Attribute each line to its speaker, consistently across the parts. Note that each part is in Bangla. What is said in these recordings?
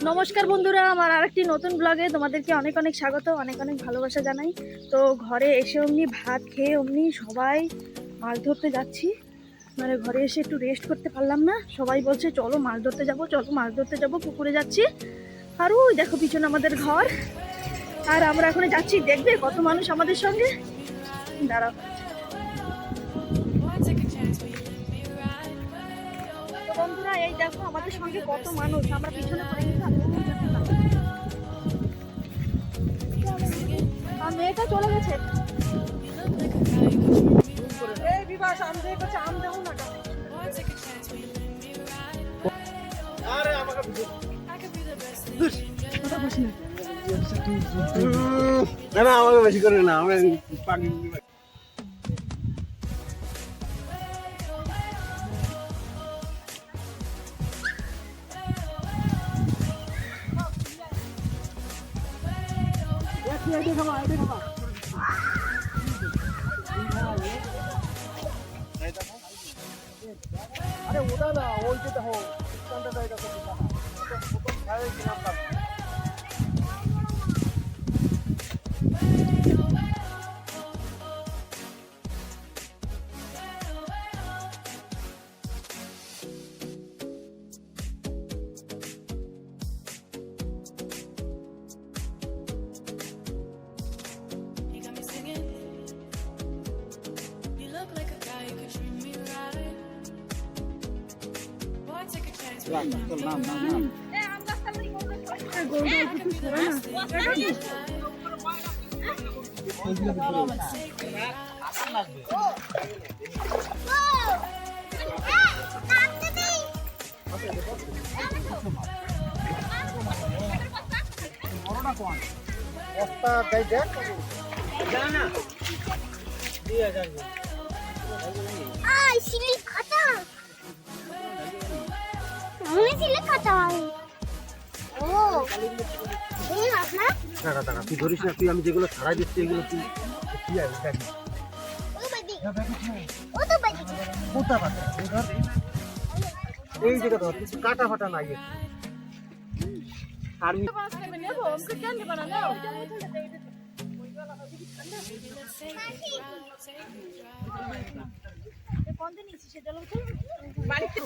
Speaker 1: নমস্কার বন্ধুরা, আমার আরেকটি নতুন ব্লগে তোমাদেরকে অনেক অনেক স্বাগত, অনেক অনেক ভালোবাসা জানাই। তো ঘরে এসে অমনি ভাত খেয়ে অমনি সবাই মাছ ধরতে যাচ্ছি। মানে ঘরে এসে একটু রেস্ট করতে পারলাম না, সবাই বলছে চলো মাছ ধরতে যাবো, চলো মাছ ধরতে যাবো, পুকুরে যাচ্ছি। আর ওই দেখো পিছনে আমাদের ঘর, আর আমরা এখন যাচ্ছি। দেখবে কত মানুষ আমাদের সঙ্গে। দাঁড়াও, তো বন্ধুরা এই দেখো আমাদের সঙ্গে কত মানুষ, আমরা পিছনে পড়ে গেছি। আর মেয়েটা চলে গেছে। এই বিবাস আম দিয়ে গেছে, আম দেবো না আরে আমাকে
Speaker 2: না আমাকে বেশি করে না, আমি পানি
Speaker 3: আরে ওটা না, ওই যে দেখো জায়গা বস্তা দেয় দেখ না 2000
Speaker 4: আই সিলিক খাতা আমি সিলিক খাতা ও এই না
Speaker 2: টাকা টাকা তুই ধরিস না, তুই আমি যেগুলো ছাড়াই দিচ্ছি এগুলো তুই কি আছে দেখ।
Speaker 4: ও বাদি ও তো বাদি
Speaker 2: কোথা কাটা এই জায়গা ধর, কিছু কাটা ফাটা নাই আর্মি
Speaker 1: নেবো আমাকে কেন নেবো না, নাও। কোন দিন নিয়েছি সেটা বলছো বাড়িতে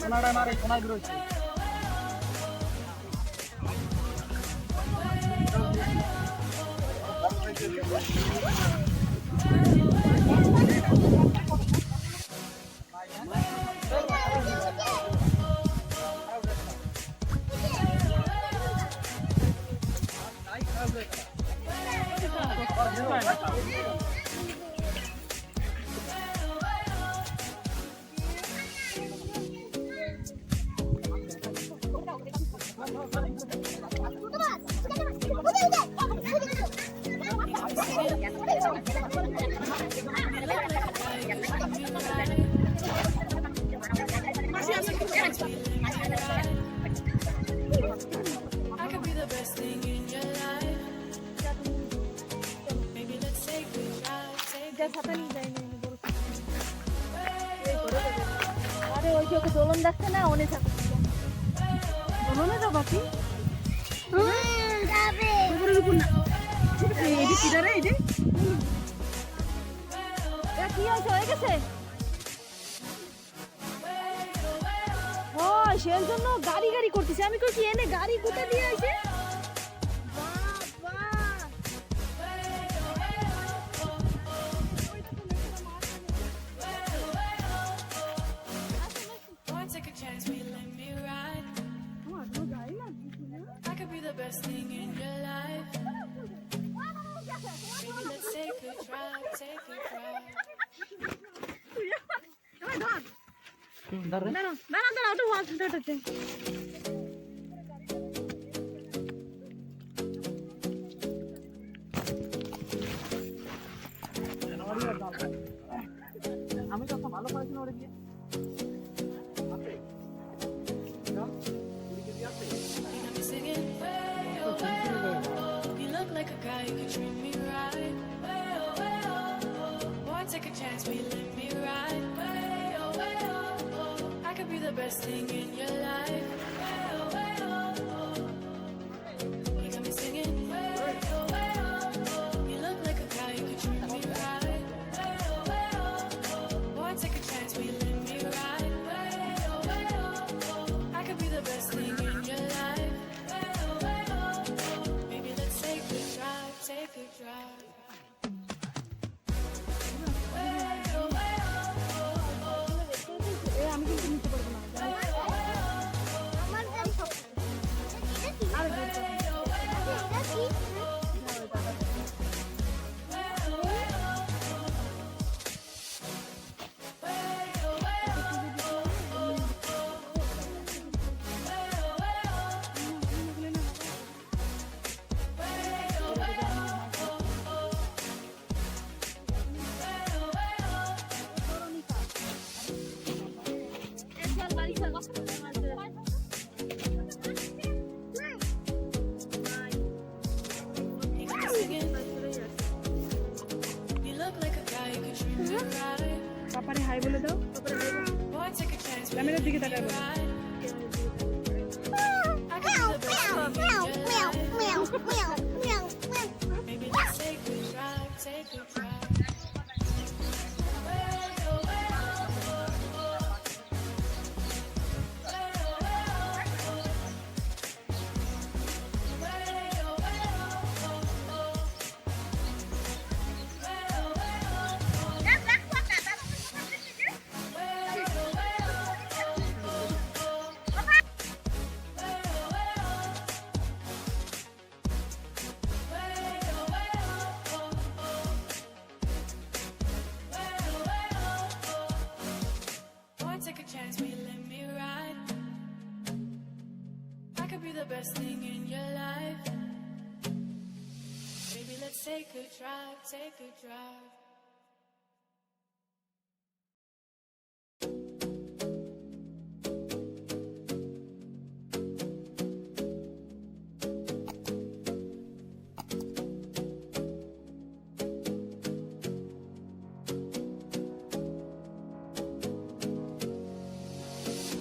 Speaker 3: সোনাটা মারে সোনায় রয়েছে আরে ওই যে ওকে দোলন দেখছে না, ওনে থাকছে দোলনে যাবো কি
Speaker 4: যাবে
Speaker 1: উপরের উপর না এই যে কিদারে এই যে কি হয়েছে, হয়ে গেছে। ও সেই জন্য গাড়ি গাড়ি করতেছে। আমি কই কি এনে গাড়ি গুটা দিয়ে আইছে।
Speaker 5: Boy, take a chance, will you let me ride? I could be the best thing in your life. Baby, let's take a drive, take a drive.
Speaker 1: দাঁড়া দাঁড়া দাঁড়া, ওটা ওয়াচ ওটাতে।
Speaker 2: আমি তো ভালো পাইছি না ওরে দিয়ে
Speaker 5: You got me singing, way oh, way oh. You look like a guy who could treat me right. Way oh, way oh. Boy, take a chance, will you let me ride? Way oh, way oh. I could be the best thing in your life. Way oh, way oh. You got me singing, way oh, way oh. You look like a guy who could treat me right. Way oh, way oh. Boy, take a chance, will you let me ride? Way oh, way oh. I could be the best thing in your life. Way oh, way oh. Maybe let's take a drive, take a drive. Way oh, way
Speaker 1: আমি কিন্তু নিতে পারবো না।
Speaker 4: আমার গাড়ি সব এটা কি
Speaker 5: you got me singing. You look like a guy who could treat me right.
Speaker 1: পাপারে হাই বলে দাও।
Speaker 5: Boy, take a chance, will you
Speaker 1: ক্যামেরার
Speaker 5: let
Speaker 1: দিকে
Speaker 5: me
Speaker 1: তাকায় বলো।
Speaker 5: ride? I could be the best thing in your life. Maybe let's take a drive, take a drive. Way oh, way oh. Way oh, way oh. Way oh, way oh. Way oh, way oh. Boy, take a chance, will you let me ride? I could be the best thing in your life. Baby, let's take a drive, take a drive.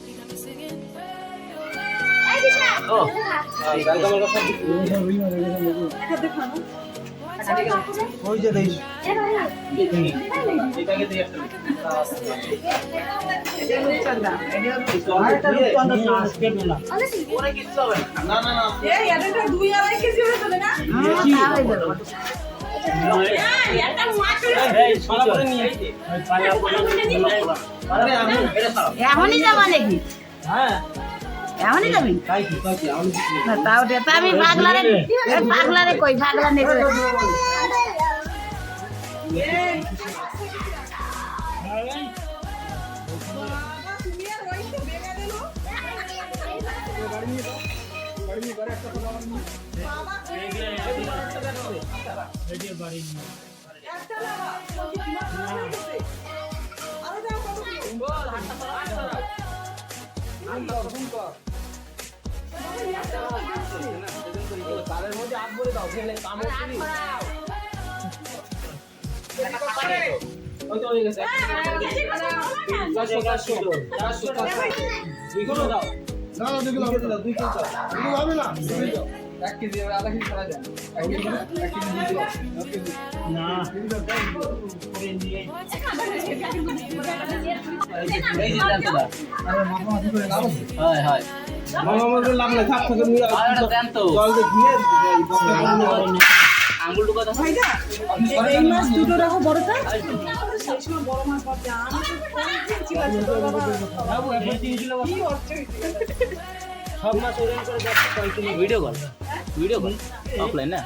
Speaker 5: You got me singing, way oh, way
Speaker 2: ওই যে দেই
Speaker 5: I could be the best thing.
Speaker 2: আরেকটা রূপচন্দা আজকে না না না না
Speaker 1: এই এটা 2-2.5 কেজি হয়ে যাবে না? একটা মাছ
Speaker 2: এই সারা করে নিয়ে আইছে আরে আমি এটা খাও
Speaker 3: এখনই যাবা নাকি?
Speaker 2: হ্যাঁ
Speaker 3: এখনই যাবি?
Speaker 2: খাইছি আমি
Speaker 3: না তাও দে, তা আমি পাগলারে কই পাগলা নেবে।
Speaker 2: তারের মধ্যে আট ভরে দাও ফেলে কামড় দিবি ওই তো হয়ে গেছে 400 2 কিলো দাও না 2 কিলো দাও 2 কিলো দাও 2 কিলো দাও হবে না
Speaker 1: এই মাছ দুটো রাখো বড়টা।
Speaker 2: সব মাছ ওজন করে যাচ্ছে কয়েকদিন ভিডিও কল অফলাইন না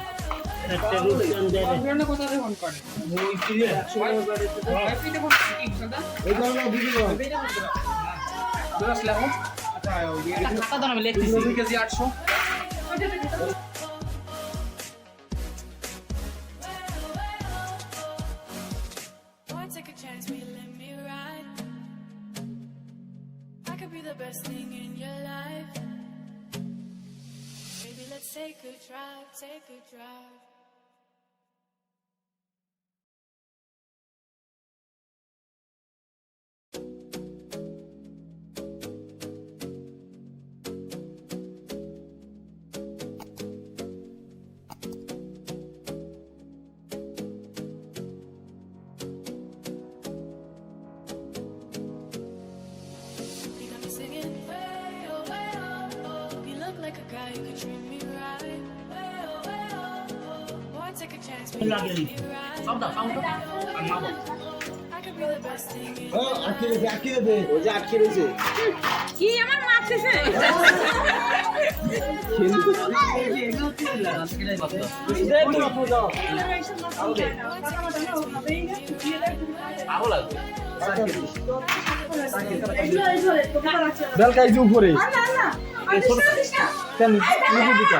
Speaker 5: Boy, take a chance, will you let me ride? I could be the best thing in your life. Baby, let's take a drive, take a drive. You got me singing, way oh, way oh, oh. You look like a guy who could treat me right. Way oh, way oh, oh. Boy, take a chance, will you let me ride? I could be the best thing in your life.
Speaker 3: কি আমার মারতেছে?
Speaker 2: বেলকাই যে উপরে কেন নিচে দিকে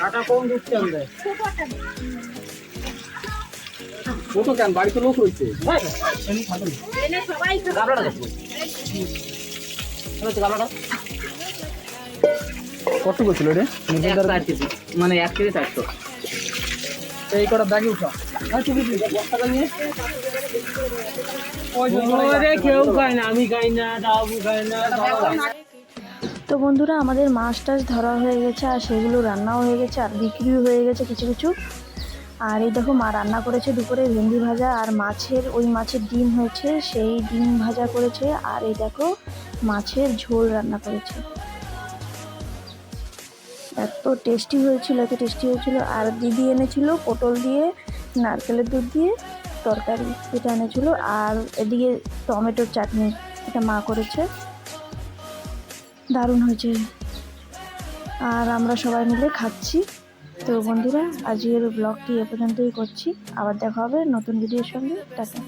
Speaker 2: কাটা কোন দিচ্ছে আমরা ছোট কেন বাড়িতে লোক রয়েছে
Speaker 3: এনে সবাই
Speaker 2: গাবলাটা দেখো কত বলছিল রে মানে 1 কেজি 400 এই কটা দাগি উঠা বস্তাটা নিয়ে কেউ খায় না আমি খাই না দাবু খায় না
Speaker 1: তো বন্ধুরা আমাদের মাছ টাছ ধরা হয়ে গেছে আর সেগুলো রান্নাও হয়ে গেছে আর বিক্রিও হয়ে গেছে কিছু কিছু। আর এই দেখো মা রান্না করেছে দুপুরে ভেন্ডি ভাজা আর ওই মাছের ডিম হয়েছে, সেই ডিম ভাজা করেছে। আর এই দেখো মাছের ঝোল রান্না করেছে, এত টেস্টি হয়েছিল আর দিদি এনেছিল পটল দিয়ে নারকেলের দুধ দিয়ে তরকারি, এটা এনেছিল। আর এদিকে টমেটোর চাটনি, এটা মা করেছে, দারুণ হয়েছে। আর আমরা সবাই মিলে খাচ্ছি। তো বন্ধুরা আজকের ব্লগটি এ পর্যন্তই করছি, আবার দেখা হবে নতুন ভিডিওর সঙ্গে। টাটা।